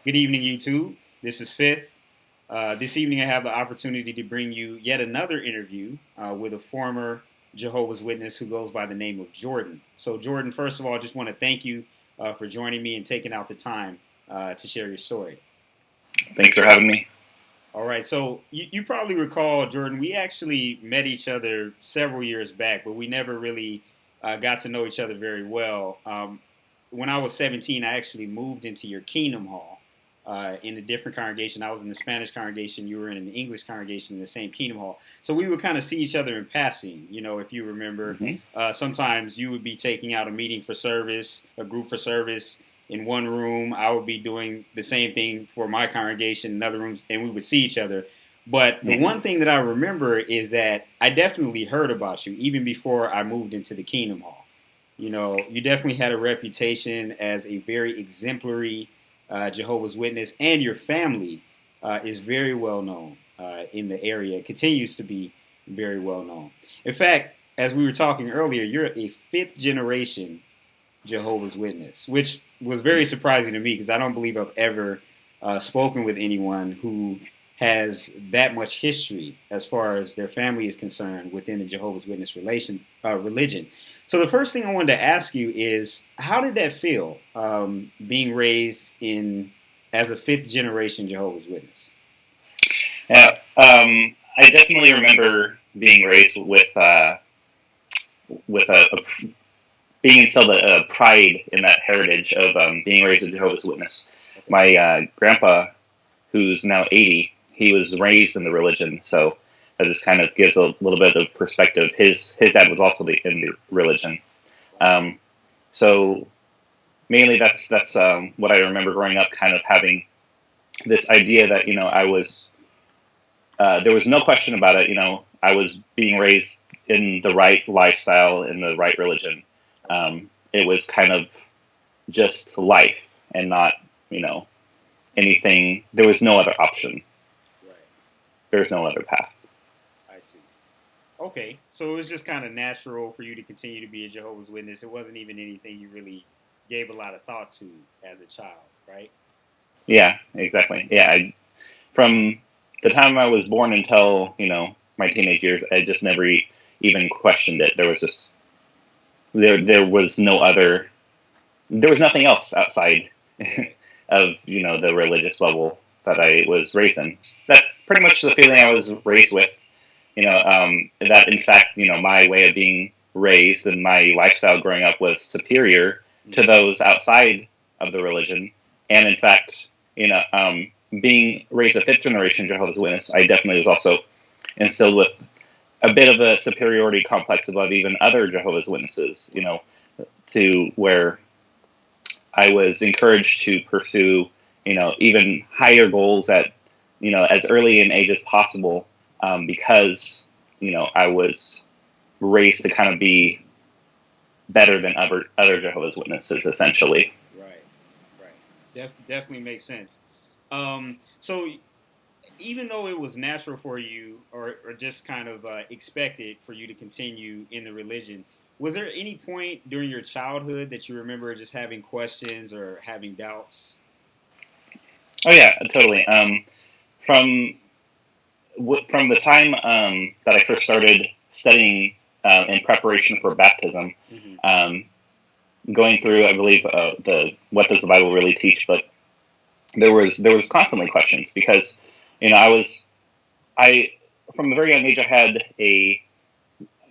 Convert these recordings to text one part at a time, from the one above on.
Good evening, YouTube. This is Fifth. This evening, I have the opportunity to bring you yet another interview with a former Jehovah's Witness who goes by the name of Jordan. So, Jordan, first of all, I just want to thank you for joining me and taking out the time to share your story. Thanks for having me. All right, so you probably recall, Jordan, we actually met each other several years back, but we never really got to know each other very well. When I was 17, I actually moved into your Kingdom Hall in a different congregation. I was in the Spanish congregation. You were in an English congregation in the same Kingdom Hall. So we would kind of see each other in passing. You know, if you remember, hmm sometimes you would be taking out a meeting for service, a group for service in one room. I would be doing the same thing for my congregation in other rooms, and we would see each other. But the hmm one thing that I remember is that I definitely heard about you even before I moved into the Kingdom Hall. You know, you definitely had a reputation as a very exemplary Jehovah's Witness, and your family is very well known in the area. It continues to be very well known. In fact, as we were talking earlier, you're a fifth generation Jehovah's Witness, which was very surprising to me because I don't believe I've ever spoken with anyone who has that much history as far as their family is concerned within the Jehovah's Witness religion. So the first thing I wanted to ask you is, how did that feel being raised in as a fifth generation Jehovah's Witness? Yeah, I definitely remember being raised with being instilled a pride in that heritage of being raised a Jehovah's Witness. Okay. My grandpa, who's now 80, he was raised in the religion, so that just kind of gives a little bit of perspective. His dad was also in the religion, Wow. um, so mainly that's what I remember growing up, kind of having this idea that I was there was no question about it. I was being raised in the right lifestyle, in the right religion. Okay. It was kind of just life and not, you know, anything. There was no other option. Right. There was no other path. I see. Okay. So it was just kind of natural for you to continue to be a Jehovah's Witness. It wasn't even anything you really gave a lot of thought to as a child, right? Yeah, exactly. Yeah, from the time I was born until my teenage years, I just never even questioned it. There was just there was no other. There was nothing else outside of the religious bubble that I was raised in. That's pretty much the feeling I was raised with. That in fact my way of being raised and my lifestyle growing up was superior to Mm-hmm. those outside of the religion. And in fact, being raised a fifth generation Jehovah's Witness, I definitely was also instilled with a bit of a superiority complex above even other Jehovah's Witnesses. To where I was encouraged to pursue, even higher goals at, as early an age as possible, because, I was raised to kind of be better than other Jehovah's Witnesses, essentially. Right. Right. Definitely makes sense. So even though it was natural for you, or just kind of expected for you to continue in the religion, was there any point during your childhood that you remember just having questions or having doubts? Oh yeah, totally. From from the time that I first started studying in preparation for baptism, Mm-hmm. um, going through, I believe, the what does the Bible really teach, but there was constantly questions because I was I from a very young age I had a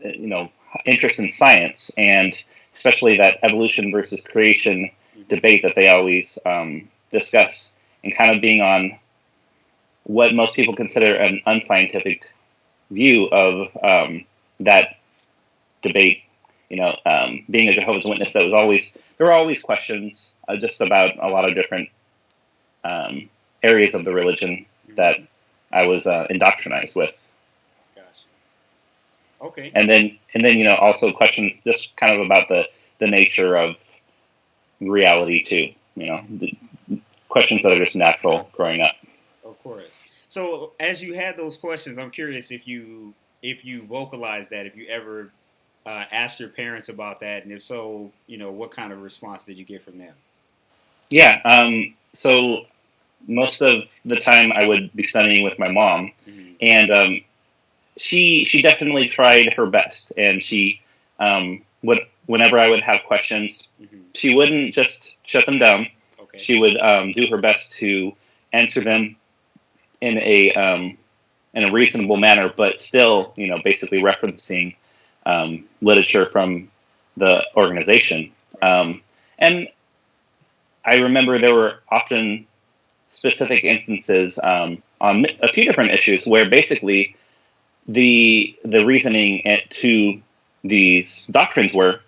you know interest in science, and especially that evolution versus creation Mm-hmm. debate that they always discuss, and kind of being on what most people consider an unscientific view of that debate. Being a Jehovah's Witness, there were always questions just about a lot of different um, areas of the religion Mm-hmm. that I was indoctrinized with, Gotcha. Okay. and then also questions just kind of about the nature of reality too. The questions that are just natural growing up. Of course. So as you had those questions, I'm curious if you vocalized that, if you ever asked your parents about that, and if so, what kind of response did you get from them? Yeah. So most of the time I would be studying with my mom, Mm-hmm. and she definitely tried her best, and she would, whenever I would have questions, Mm-hmm. she wouldn't just shut them down. Okay. She would do her best to answer them in a reasonable manner, but still, basically referencing literature from the organization. And I remember there were often specific instances on a few different issues where basically the reasoning to these doctrines were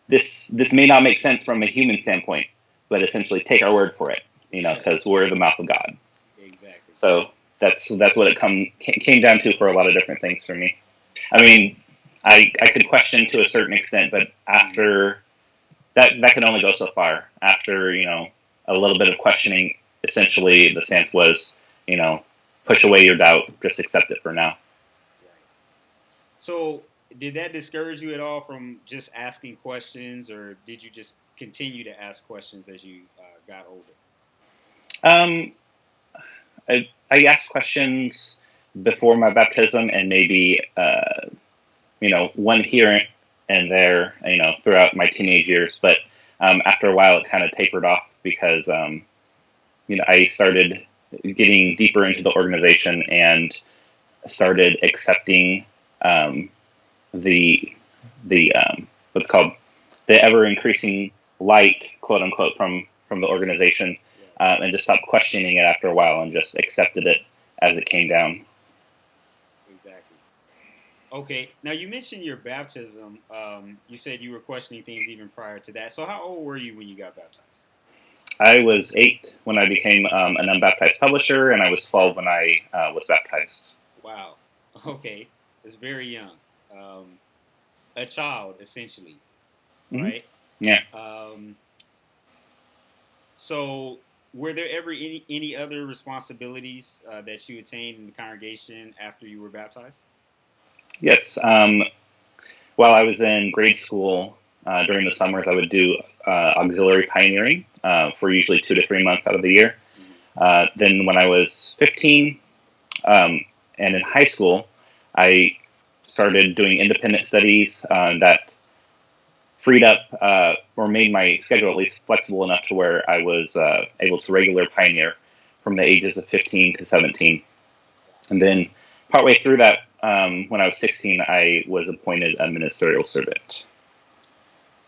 this may not make sense from a human standpoint, but essentially take our word for it, because we're the mouth of God. Exactly. So that's what it came down to for a lot of different things for me. I mean, I could question to a certain extent, but after that can only go so far. After a little bit of questioning, essentially the stance was, push away your doubt, just accept it for now. Right. So, did that discourage you at all from just asking questions, or did you just continue to ask questions as you got older? Um, I asked questions before my baptism, and maybe one here and there, throughout my teenage years. But after a while, it kind of tapered off because I started getting deeper into the organization and started accepting the what's called the ever increasing light, quote unquote, from the organization, and just stopped questioning it after a while and just accepted it as it came down. Exactly. Okay. Now you mentioned your baptism. You said you were questioning things even prior to that. So how old were you when you got baptized? I was 8 when I became an unbaptized publisher, and I was 12 when I was baptized. Wow. Okay. It's very young. A child, essentially, right? Mm-hmm. Yeah. So, were there ever any other responsibilities that you attained in the congregation after you were baptized? Yes. While I was in grade school, during the summers, I would do auxiliary pioneering for usually 2 to 3 months out of the year. Then when I was 15 and in high school, I started doing independent studies that freed up or made my schedule at least flexible enough to where I was able to regular pioneer from the ages of 15 to 17. And then partway through that, when I was 16, I was appointed a ministerial servant.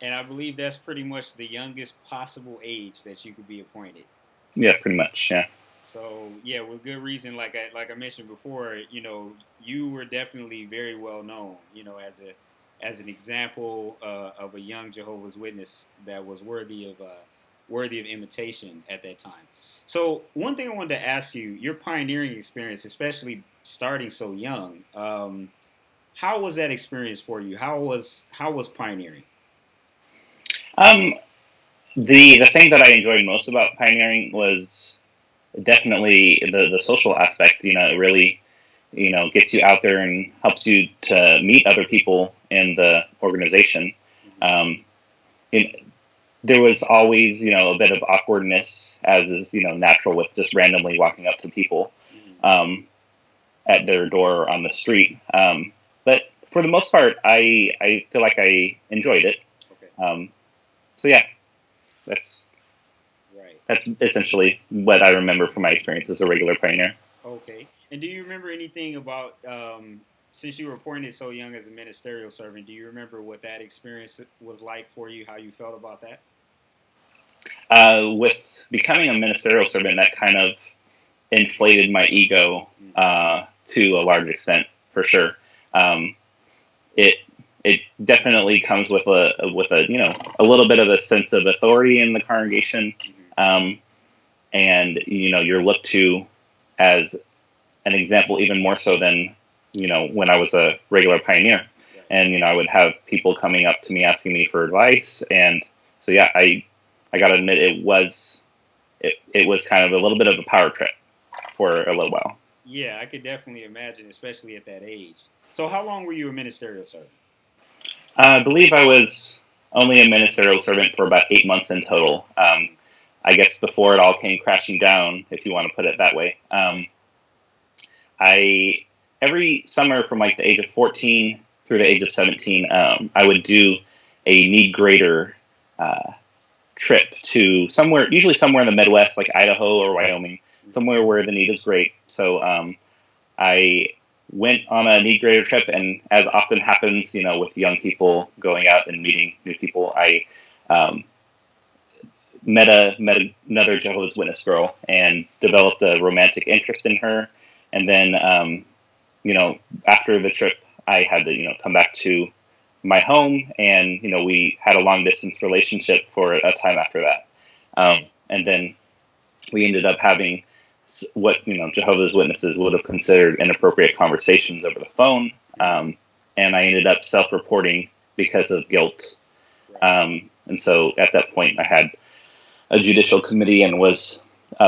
And I believe that's pretty much the youngest possible age that you could be appointed. Yeah, pretty much, yeah. So yeah, with good reason. Like I mentioned before, you were definitely very well known. As an example of a young Jehovah's Witness that was worthy of imitation at that time. So one thing I wanted to ask you, your pioneering experience, especially starting so young, how was that experience for you? How was pioneering? The thing that I enjoyed most about pioneering was definitely the social aspect. It really gets you out there and helps you to meet other people in the organization. Um, there was always a bit of awkwardness, as is natural with just randomly walking up to people at their door or on the street. But for the most part, I feel like I enjoyed it. Okay. So yeah, that's essentially what I remember from my experience as a regular pioneer. Okay. And do you remember anything about, since you were appointed so young as a ministerial servant, do you remember what that experience was like for you, how you felt about that? With becoming a ministerial servant, that kind of inflated my ego to a large extent, for sure. It definitely comes with a little bit of a sense of authority in the congregation, and you're looked to as an example even more so than when I was a regular pioneer, and I would have people coming up to me asking me for advice, and so yeah, I gotta admit it was kind of a little bit of a power trip for a little while. Yeah, I could definitely imagine, especially at that age. So how long were you a ministerial servant? I believe I was only a ministerial servant for about 8 months in total. I guess before it all came crashing down, if you want to put it that way. I every summer from like the age of 14 through the age of 17, I would do a need greater trip to somewhere, usually somewhere in the Midwest, like Idaho or Wyoming, somewhere where the need is great. So I went on a need greater trip, and as often happens, with young people going out and meeting new people, I met another Jehovah's Witness girl and developed a romantic interest in her. And then, after the trip, I had to, come back to my home, and, we had a long distance relationship for a time after that. And then we ended up having what, Jehovah's Witnesses would have considered inappropriate conversations over the phone. And I ended up self-reporting because of guilt. And so at that point I had a judicial committee and was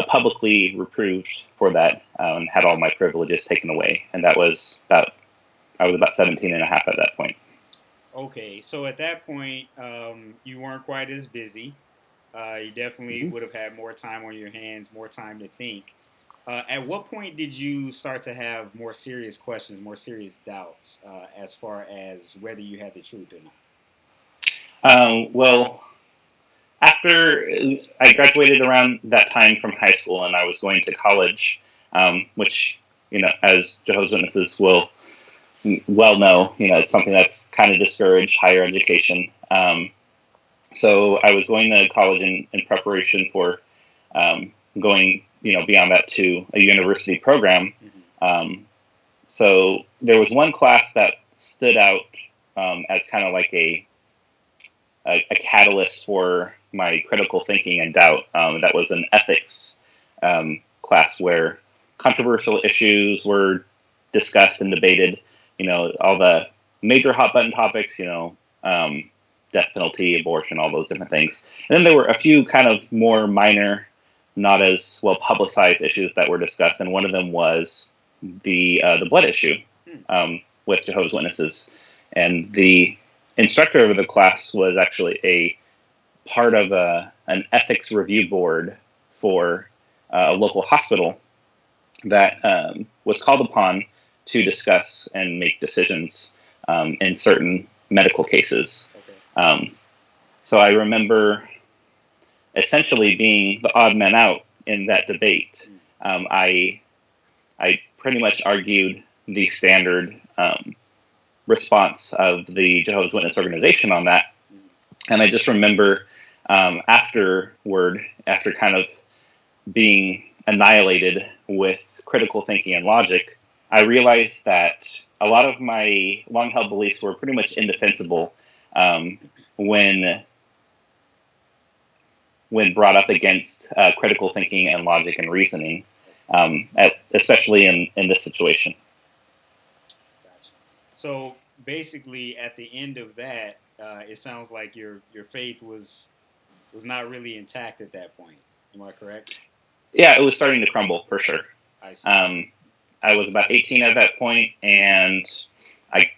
publicly reproved for that, and had all my privileges taken away. And I was about 17 and a half at that point. Okay, so at that point, you weren't quite as busy. You definitely would have had more time on your hands, more time to think. At what point did you start to have more serious questions, more serious doubts, as far as whether you had the truth or not? Well, after I graduated around that time from high school and I was going to college, which, as Jehovah's Witnesses will well know, it's something that's kind of discouraged, higher education. So I was going to college in preparation for going, beyond that to a university program. So there was one class that stood out as kind of like a catalyst for my critical thinking and doubt. That was an ethics class where controversial issues were discussed and debated. All the major hot button topics, death penalty, abortion, all those different things. And then there were a few kind of more minor, not as well publicized issues that were discussed. And one of them was the blood issue with Jehovah's Witnesses. And the instructor of the class was actually a part of an ethics review board for a local hospital that was called upon to discuss and make decisions in certain medical cases. Okay. So I remember essentially being the odd man out in that debate. I pretty much argued the standard response of the Jehovah's Witness organization on that. And I just remember after kind of being annihilated with critical thinking and logic, I realized that a lot of my long-held beliefs were pretty much indefensible when brought up against critical thinking and logic and reasoning, especially in this situation. Gotcha. So basically, at the end of that, it sounds like your faith was not really intact at that point. Am I correct? Yeah, it was starting to crumble for sure. I see. I was about 18 at that point, and I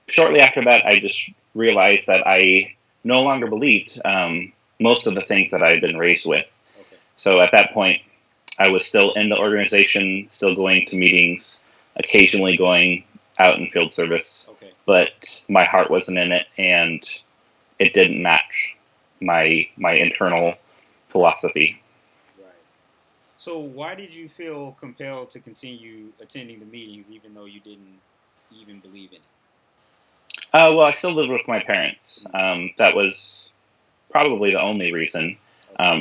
shortly after that, I just realized that I no longer believed most of the things that I had been raised with. Okay. So at that point, I was still in the organization, still going to meetings, occasionally going out in field service, okay, but my heart wasn't in it, and it didn't match my internal philosophy. So why did you feel compelled to continue attending the meetings even though you didn't even believe in it? Well, I still lived with my parents. That was probably the only reason.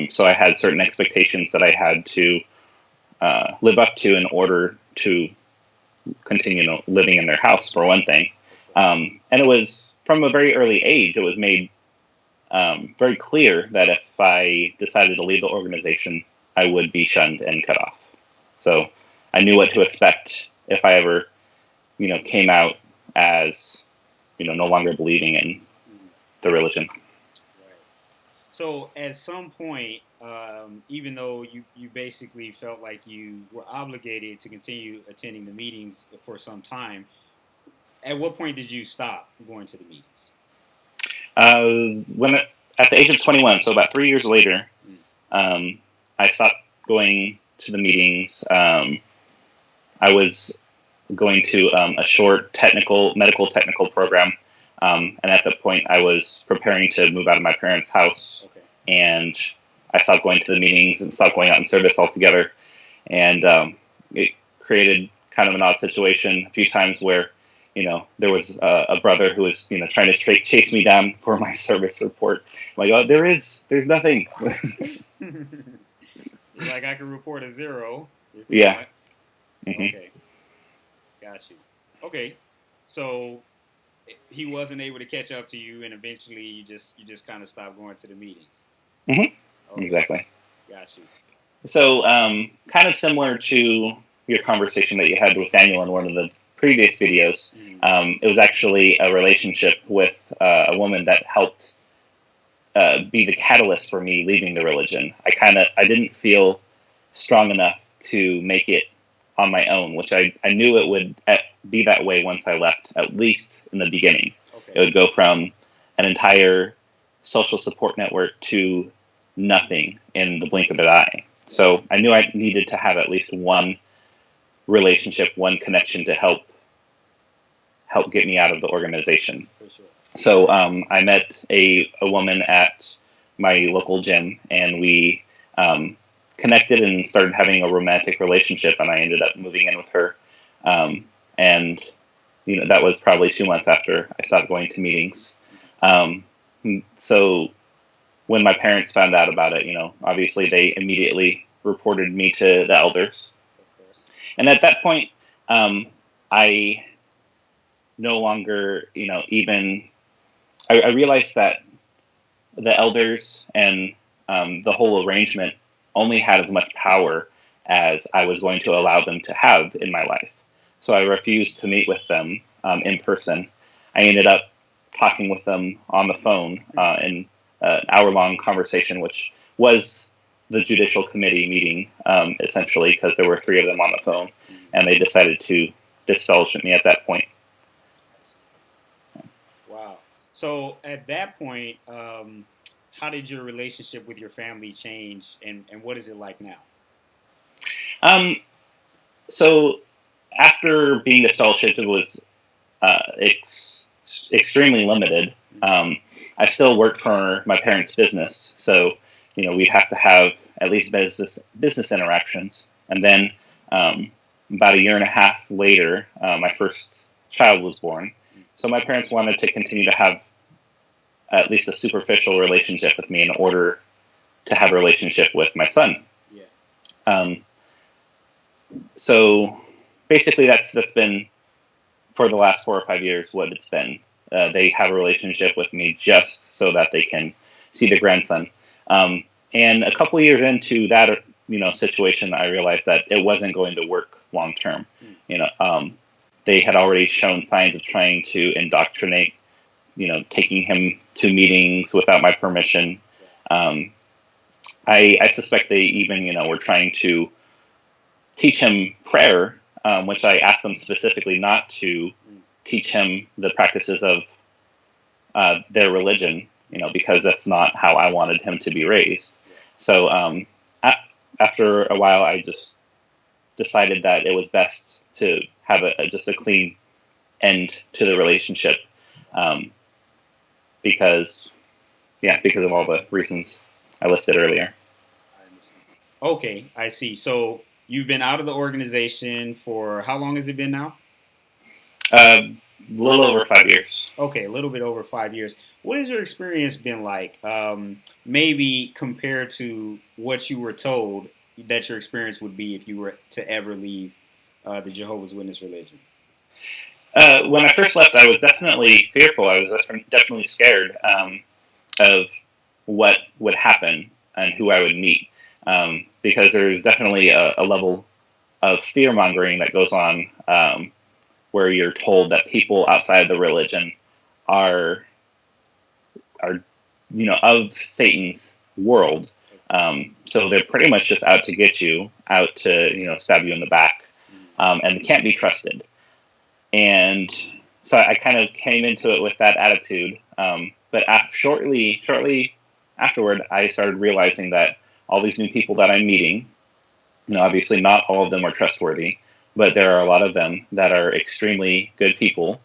So I had certain expectations that I had to live up to in order to continue living in their house, for one thing. And it was from a very early age, it was made very clear that if I decided to leave the organization, I would be shunned and cut off. So I knew what to expect if I ever, came out as, no longer believing in the religion. Right. So at some point, even though you basically felt like you were obligated to continue attending the meetings for some time, at what point did you stop going to the meetings? At the age of 21, so about 3 years later, I stopped going to the meetings. I was going to a short medical technical program. And at that point, I was preparing to move out of my parents' house. Okay. And I stopped going to the meetings and stopped going out in service altogether. And it created kind of an odd situation a few times where, there was a brother who was, trying to chase me down for my service report. I'm like, oh, there's nothing. It's like I can report a 0. Yeah. Mm-hmm. Okay. Got you. Okay. So he wasn't able to catch up to you, and eventually you just kind of stopped going to the meetings. Mm-hmm. Okay. Exactly. Got you. So, kind of similar to your conversation that you had with Daniel in one of the previous videos, it was actually a relationship with a woman that helped be the catalyst for me leaving the religion. I didn't feel strong enough to make it on my own, which I knew it would be that way once I left, at least in the beginning. Okay. It would go from an entire social support network to nothing in the blink of an eye. So I knew I needed to have at least one relationship, one connection to help get me out of the organization. For sure. So I met a woman at my local gym, and we connected and started having a romantic relationship, and I ended up moving in with her. And that was probably 2 months after I stopped going to meetings. So when my parents found out about it, obviously they immediately reported me to the elders. And at that point, I no longer, I realized that the elders and the whole arrangement only had as much power as I was going to allow them to have in my life. So I refused to meet with them in person. I ended up talking with them on the phone in an hour-long conversation, which was the judicial committee meeting, essentially, because there were 3 of them on the phone, and they decided to disfellowship me at that point. Wow. So at that point, how did your relationship with your family change, and what is it like now? So after being disfellowshipped, it was extremely limited. I still worked for my parents' business, so we'd have to have at least business interactions. And then about a year and a half later, my first child was born. So my parents wanted to continue to have at least a superficial relationship with me in order to have a relationship with my son. Yeah. So basically that's been, for the last 4 or 5 years, what it's been. They have a relationship with me just so that they can see the grandson. And a couple of years into that, situation, I realized that it wasn't going to work long term. They had already shown signs of trying to indoctrinate, taking him to meetings without my permission. I suspect they even, were trying to teach him prayer, which I asked them specifically not to teach him the practices of their religion, because that's not how I wanted him to be raised. So after a while, I just decided that it was best to have just a clean end to the relationship, because of all the reasons I listed earlier. Okay, I see. So you've been out of the organization for how long has it been now? A little over 5 years. Okay, a little bit over 5 years. What has your experience been like? Maybe compared to what you were told that your experience would be if you were to ever leave the Jehovah's Witness religion? When I first left, I was definitely fearful. I was definitely scared of what would happen and who I would meet, because there's definitely a level of fear-mongering that goes on, where you're told that people outside the religion are of Satan's world. So they're pretty much just out to get you, out to stab you in the back, and they can't be trusted. And so I kind of came into it with that attitude. But shortly afterward, I started realizing that all these new people that I'm meeting, obviously not all of them are trustworthy, but there are a lot of them that are extremely good people,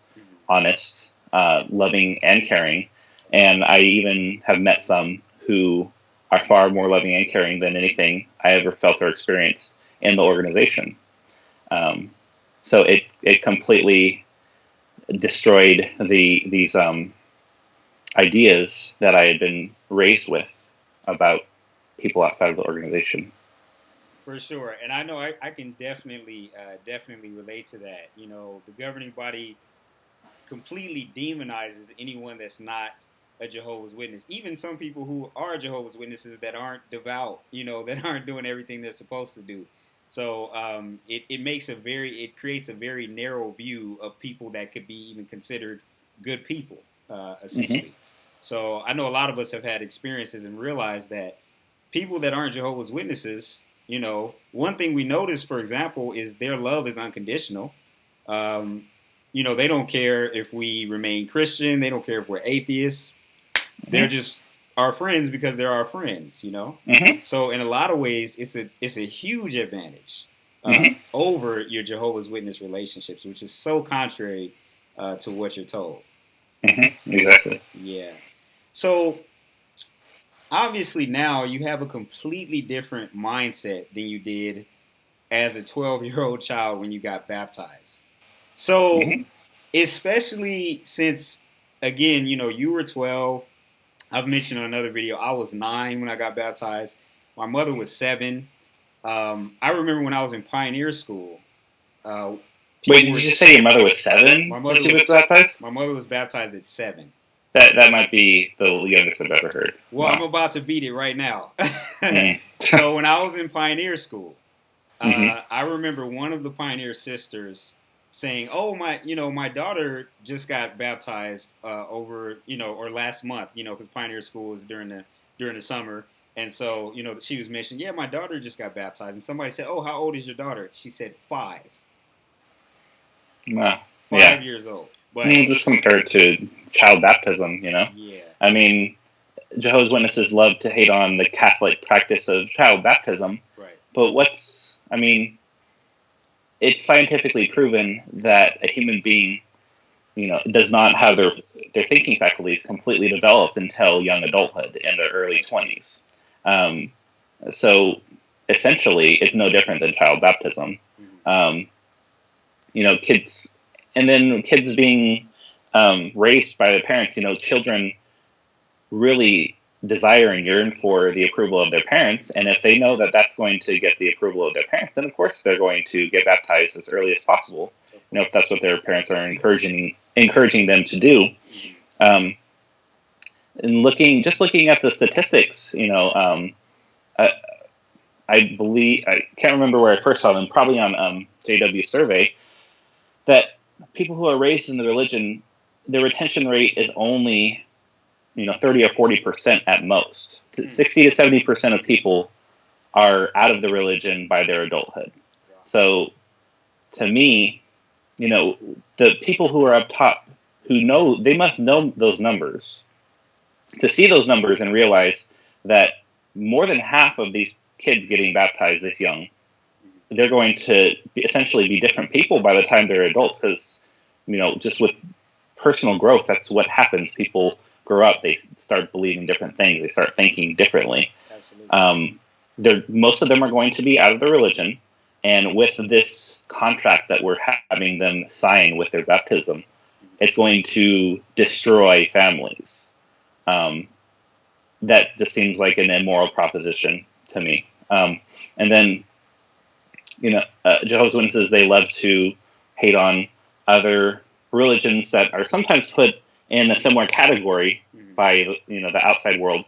honest, loving, and caring. And I even have met some who are far more loving and caring than anything I ever felt or experienced in the organization. So it completely destroyed these ideas that I had been raised with about people outside of the organization. For sure, and I know I can definitely relate to that. The governing body completely demonizes anyone that's not a Jehovah's Witness. Even some people who are Jehovah's Witnesses that aren't devout, that aren't doing everything they're supposed to do. So it creates a very narrow view of people that could be even considered good people, essentially. Mm-hmm. So I know a lot of us have had experiences and realized that people that aren't Jehovah's Witnesses, one thing we notice, for example, is their love is unconditional. They don't care if we remain Christian. They don't care if we're atheists. Mm-hmm. They're just our friends because they're our friends, Mm-hmm. So in a lot of ways, it's a huge advantage mm-hmm. over your Jehovah's Witness relationships, which is so contrary to what you're told. Mm-hmm. Exactly. Yeah. So obviously now you have a completely different mindset than you did as a 12-year-old child when you got baptized. So mm-hmm. especially since, again, you were 12. I've mentioned in another video, I was 9 when I got baptized. My mother was 7. I remember when I was in pioneer school. Wait, did you say your mother was 7 when she was baptized? My mother was baptized at 7. That might be the youngest I've ever heard. Well, wow. I'm about to beat it right now. So when I was in pioneer school, mm-hmm. I remember one of the pioneer sisters saying, "Oh, my daughter just got baptized over, or last month, because pioneer school is during the summer." And so, she was mentioning, "Yeah, my daughter just got baptized." And somebody said, "Oh, how old is your daughter?" She said 5. Wow. 5 years old. But just compared to child baptism, Yeah. I mean, Jehovah's Witnesses love to hate on the Catholic practice of child baptism. Right. But it's scientifically proven that a human being, does not have their thinking faculties completely developed until young adulthood in their early 20s. So essentially, it's no different than child baptism. Mm-hmm. Kids being raised by their parents, children really desire and yearn for the approval of their parents. And if they know that that's going to get the approval of their parents, then of course they're going to get baptized as early as possible. If that's what their parents are encouraging them to do. And looking at the statistics, I believe, I can't remember where I first saw them, probably on JW survey, that people who are raised in the religion, their retention rate is only 30 or 40% at most. 60 to 70% of people are out of the religion by their adulthood. So to me, the people who are up top, they must know those numbers. To see those numbers and realize that more than half of these kids getting baptized this young, they're going to essentially be different people by the time they're adults, because, just with personal growth, that's what happens. People grow up, they start believing different things, they start thinking differently. Most of them are going to be out of the religion, and with this contract that we're having them sign with their baptism, it's going to destroy families. That just seems like an immoral proposition to me. And then, Jehovah's Witnesses, they love to hate on other religions that are sometimes put in a similar category by the outside world,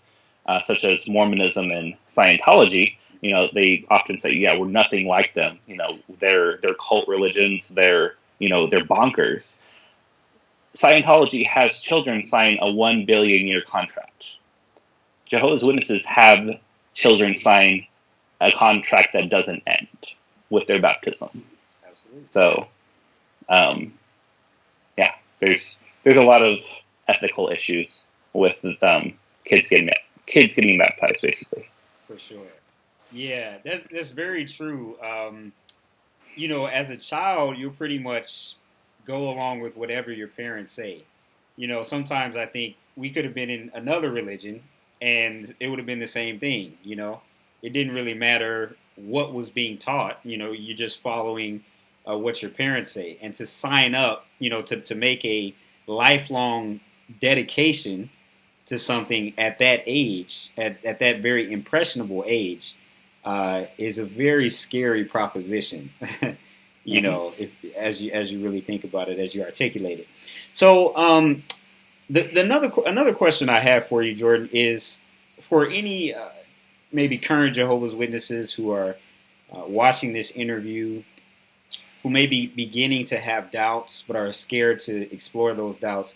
such as Mormonism and Scientology. They often say, "Yeah, we're nothing like them. They're cult religions. They're bonkers." Scientology has children sign a 1 billion year contract. Jehovah's Witnesses have children sign a contract that doesn't end with their baptism. Absolutely. So, there's a lot of ethical issues with kids getting baptized, basically. For sure. Yeah, that's very true. As a child, you pretty much go along with whatever your parents say. Sometimes I think we could have been in another religion and it would have been the same thing. It didn't really matter what was being taught. You're just following what your parents say. And to sign up, to make a lifelong dedication to something at that age, at that very impressionable age, is a very scary proposition. Hmm. If as you really think about it, as you articulate it. So, another question I have for you, Jordan, is for any maybe current Jehovah's Witnesses who are watching this interview, who may be beginning to have doubts but are scared to explore those doubts.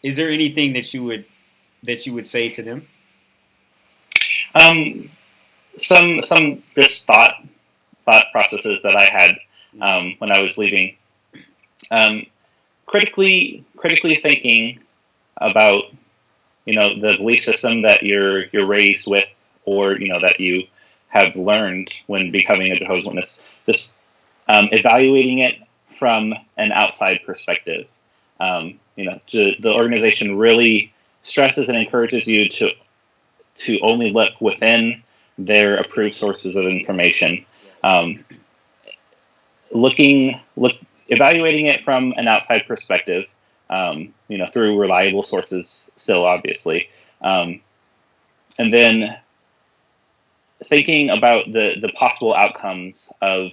Is there anything that you would say to them? Um, some just thought processes that I had Mm-hmm. when I was leaving. Um, critically thinking about the belief system that you're raised with, or that you have learned when becoming a Jehovah's Witness. Just evaluating it from an outside perspective. The organization really stresses and encourages you to only look within their approved sources of information. Um, look Evaluating it from an outside perspective, through reliable sources still, obviously, um, and then thinking about the possible outcomes of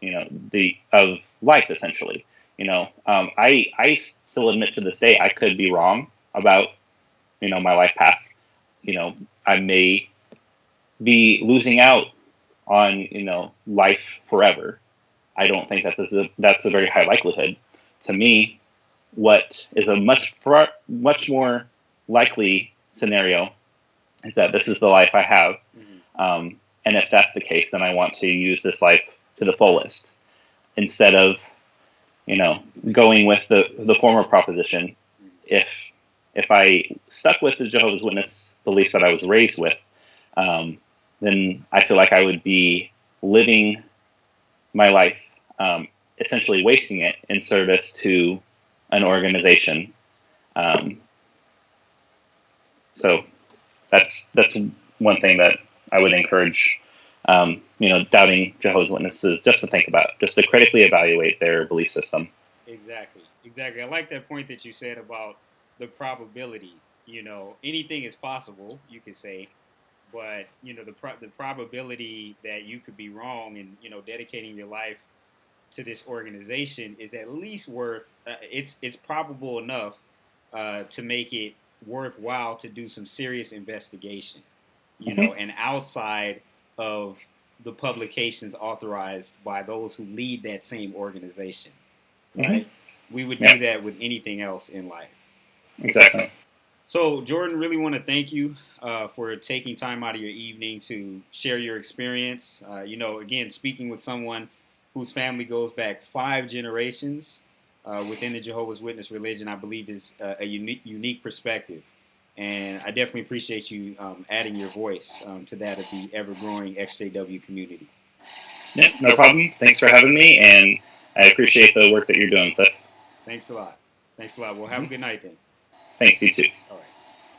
the of life, essentially. I still admit to this day I could be wrong about my life path. I may be losing out on life forever. I don't think that's a very high likelihood. To me, what is a much more likely scenario is that this is the life I have, Mm-hmm. and if that's the case, then I want to use this life to the fullest instead of going with the former proposition. If I stuck with the Jehovah's Witness beliefs that I was raised with, um, then I feel like I would be living my life, essentially wasting it in service to an organization. Um, so that's one thing that I would encourage, doubting Jehovah's Witnesses just to think about, just to critically evaluate their belief system. Exactly. Exactly. I like that point that you said about the probability. Anything is possible, you could say, but the probability that you could be wrong and dedicating your life to this organization is at least worth. It's probable enough to make it worthwhile to do some serious investigation. Hmm. And outside of the publications authorized by those who lead that same organization, Hmm. right? We would Yeah, do that with anything else in life. exactly. So, Jordan, really want to thank you for taking time out of your evening to share your experience. Again, speaking with someone whose family goes back 5 generations within the Jehovah's Witness religion, I believe is a unique perspective. And I definitely appreciate you adding your voice to that of the ever growing ExJW community. Yeah, no problem. Thanks for having me, and I appreciate the work that you're doing, Cliff. Thanks a lot. Thanks a lot. Well, have Hmm. a good night then. Thanks, you too. All right.